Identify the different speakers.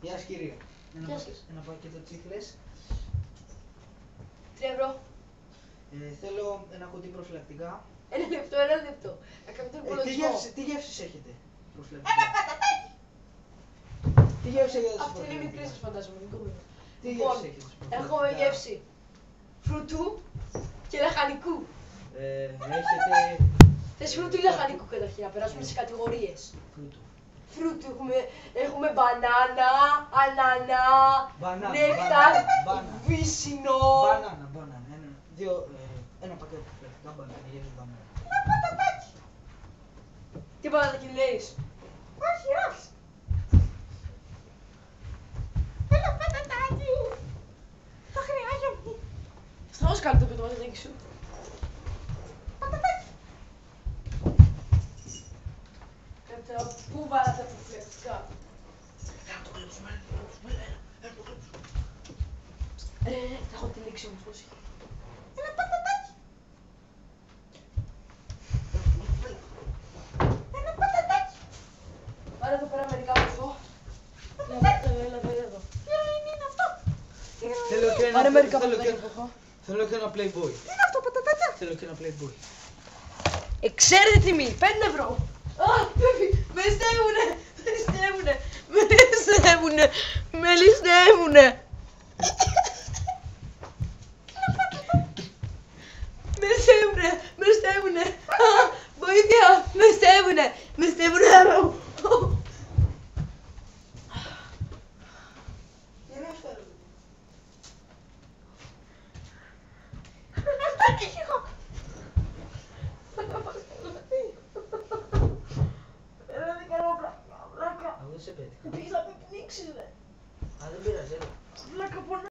Speaker 1: Γεια σας κύριε. Ένα πακέτο τσίχλες.
Speaker 2: 3 ευρώ.
Speaker 1: Θέλω ένα κουτί προφυλακτικά.
Speaker 2: Ένα λεπτό. Να κάνω τον υπολογισμό.
Speaker 1: Τι γεύσεις έχετε προφυλακτικά? Τι γεύση έχετε?
Speaker 2: Αυτή είναι η μικρή σας φαντάζομαι.
Speaker 1: Τι γεύση έχετε?
Speaker 2: Έχουμε γεύση φρουτού και λαχανικού.
Speaker 1: Έχετε...
Speaker 2: Θες φρούτου ή λαχανικού καταρχήν, να περάσουμε στις κατηγορίες.
Speaker 1: Φρούτου.
Speaker 2: Φρούτου έχουμε μπανάνα, ανανά,
Speaker 1: Μπανάνα,
Speaker 2: νέκταρ,
Speaker 1: μπανάνα.
Speaker 2: βύσσινο.
Speaker 1: Μπανάνα. Ένα πακέτο προφυλακτικά μπανάνα. Γεύση μπανάνα.
Speaker 2: Τι πατατάκι λέεις? Όχι. Ένα πατατάκι. Θα χρειάζομαι. Στραβώς κάνει το πατατάκι σου. Πατατάκι. Πού βάλα τα προφυλακτικά?
Speaker 1: Έλα το κλέψουμε.
Speaker 2: Θα έχω τη λέξη όμως, πώς. Ένα πατατάκι. Ένα πατατάκι. Πάρε εδώ πέρα μερικά από αυτό. Έλα εδώ. Τι είναι αυτό? Πάρε μερικά πατατάκια από εδώ.
Speaker 1: Θέλω και ένα Playboy.
Speaker 2: Τι είναι αυτό, πατατάκια?
Speaker 1: Θέλω και ένα Playboy.
Speaker 2: Εξαίρετη τιμή, 5 ευρώ. Με ληστεύουνε. Βοήθεια, με στεύουνε.
Speaker 1: Εγώ δεν σε πέτυχα.
Speaker 2: Πήγες να με πνίξεις, ρε.
Speaker 1: Α, δεν πειράζει, έλα.
Speaker 2: Βλάκα πονά.